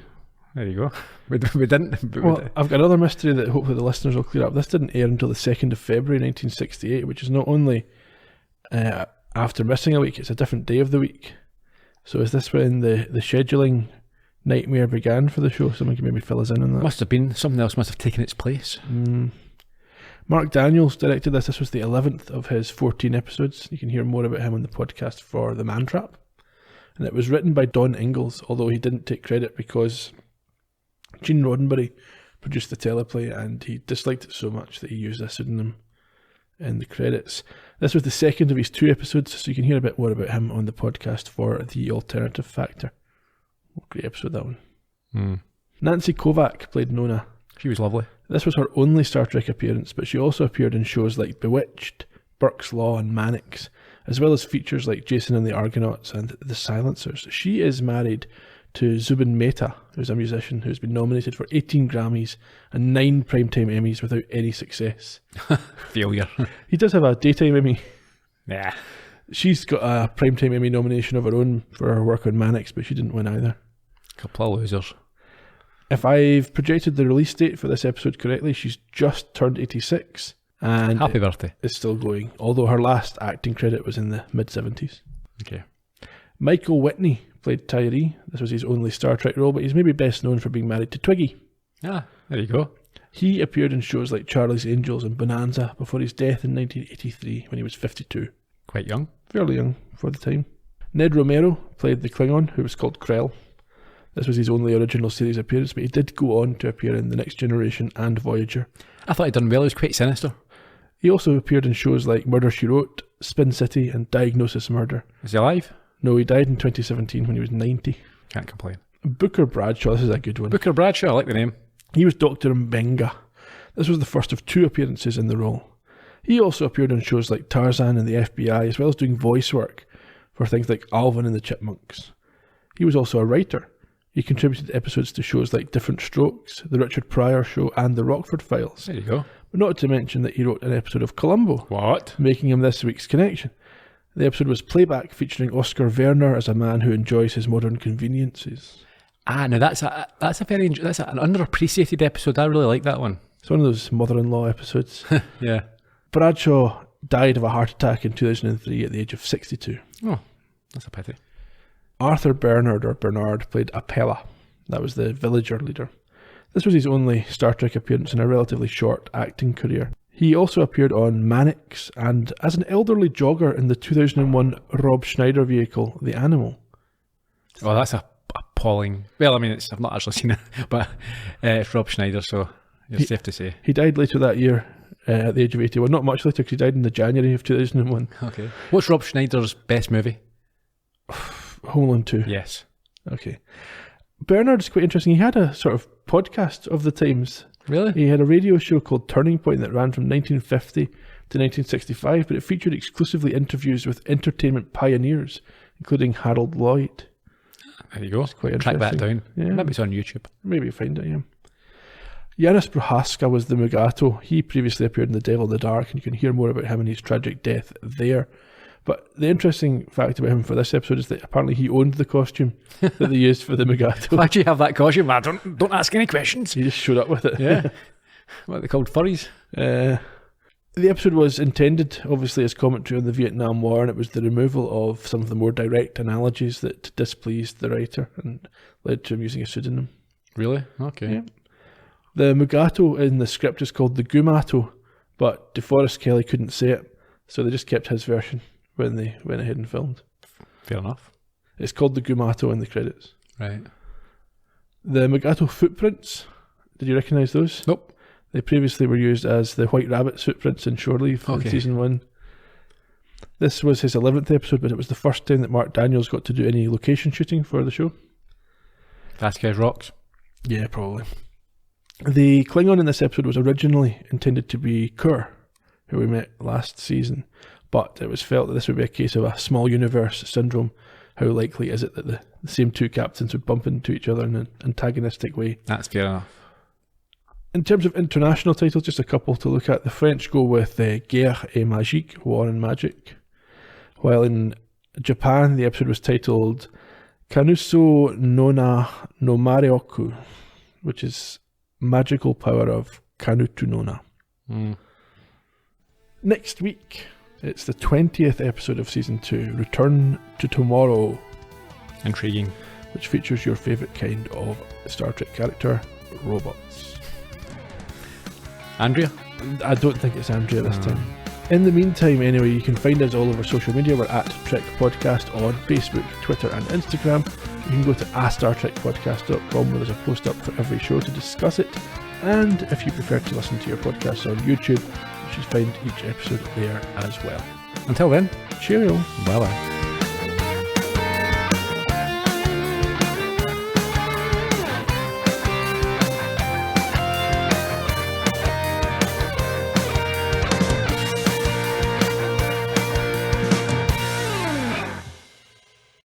There you go. We didn't. Well, I've got another mystery that hopefully the listeners will clear up. This didn't air until the 2nd of February 1968, which is not only after missing a week, it's a different day of the week. So is this when the scheduling nightmare began for the show? Someone can maybe fill us in on that. Must have been. Something else must have taken its place. Mark Daniels directed this. This was the 11th of his 14 episodes. You can hear more about him on the podcast for The Man Trap. And it was written by Don Ingalls, although he didn't take credit because Gene Roddenberry produced the teleplay and he disliked it so much that he used a pseudonym in the credits. This was the second of his 2 episodes, so you can hear a bit more about him on the podcast for The Alternative Factor. Great episode, that one. Nancy Kovac played Nona. She was lovely. This was her only Star Trek appearance, but she also appeared in shows like Bewitched, Burke's Law and Mannix, as well as features like Jason and the Argonauts and The Silencers. She is married to Zubin Mehta, who's a musician who's been nominated for 18 Grammys and 9 Primetime Emmys without any success. Failure. He does have a Daytime Emmy. Yeah. She's got a Primetime Emmy nomination of her own for her work on Mannix, but she didn't win either. Couple of losers. If I've projected the release date for this episode correctly, she's just turned 86 and Happy birthday. is still going, although her last acting credit was in the mid-70s. Okay. Michael Whitney played Tyree. This was his only Star Trek role, but he's maybe best known for being married to Twiggy. Ah, there you go. He appeared in shows like Charlie's Angels and Bonanza before his death in 1983 when he was 52. Quite young. Fairly young for the time. Ned Romero played the Klingon, who was called Krell. This was his only original series appearance, but he did go on to appear in The Next Generation and Voyager. I thought he'd done well. He was quite sinister. He also appeared in shows like Murder, She Wrote, Spin City and Diagnosis Murder. Is he alive? No, he died in 2017 when he was 90. Can't complain. Booker Bradshaw, this is a good one. Booker Bradshaw, I like the name. He was Dr. Mbenga. This was the first of 2 appearances in the role. He also appeared on shows like Tarzan and the FBI, as well as doing voice work for things like Alvin and the Chipmunks. He was also a writer. He contributed episodes to shows like Different Strokes, The Richard Pryor Show and The Rockford Files. There you go. But not to mention that he wrote an episode of Columbo. What? Making him this week's connection. The episode was playback featuring Oscar Werner as a man who enjoys his modern conveniences. Ah, now that's an underappreciated episode. I really like that one. It's one of those mother-in-law episodes. Yeah. Bradshaw died of a heart attack in 2003 at the age of 62. Oh, that's a pity. Arthur Bernard played Apella. That was the villager leader. This was his only Star Trek appearance in a relatively short acting career. He also appeared on Mannix and as an elderly jogger in the 2001 Rob Schneider vehicle, The Animal. Oh, that's appalling. Well, I mean, I've not actually seen it, but it's Rob Schneider, so it's safe to say. He died later that year at the age of 81. Not much later, because he died in the January of 2001. Okay. What's Rob Schneider's best movie? Home Alone 2. Yes. Okay. Bernard's quite interesting. He had a sort of podcast of the times. Really? He had a radio show called Turning Point that ran from 1950 to 1965, but it featured exclusively interviews with entertainment pioneers, including Harold Lloyd. There you go. It's quite Track that interesting. down. Yeah. Maybe it's on YouTube. Maybe find it, yeah. Janis Prohaska was the Mugato. He previously appeared in The Devil in the Dark, and you can hear more about him and his tragic death there. But the interesting fact about him for this episode is that apparently he owned the costume that they used for the Mugato. Why'd you have that costume? I don't ask any questions. He just showed up with it. Yeah. What are they called? Furries? The episode was intended, obviously, as commentary on the Vietnam War, and it was the removal of some of the more direct analogies that displeased the writer and led to him using a pseudonym. Really? Okay. Yeah. The Mugato in the script is called the Gumato, but DeForest Kelley couldn't say it, so they just kept his version when they went ahead and filmed. Fair enough. It's called the Gumato in the credits. Right. The Mugato footprints, did you recognise those? Nope. They previously were used as the White Rabbit's footprints in Shore Leave in season 1. This was his 11th episode, but it was the first time that Mark Daniels got to do any location shooting for the show. Vasquez rocks. Yeah, probably. The Klingon in this episode was originally intended to be Kur, who we met last season, but it was felt that this would be a case of a small universe syndrome. How likely is it that the same 2 captains would bump into each other in an antagonistic way? That's fair enough. In terms of international titles, just a couple to look at. The French go with Guerre et Magique, War and Magic, while in Japan the episode was titled Kanuso Nona no Marioku, which is Magical Power of Kanutu Nona. Next week, it's the 20th episode of Season 2, Return to Tomorrow. Intriguing. Which features your favourite kind of Star Trek character, robots. Andrea? I don't think it's Andrea this time. In the meantime, anyway, you can find us all over social media. We're at Trek Podcast on Facebook, Twitter and Instagram. You can go to astartrekpodcast.com where there's a post up for every show to discuss it. And if you prefer to listen to your podcasts on YouTube, you should find each episode there as well. Until then, cheerio. Bye-bye.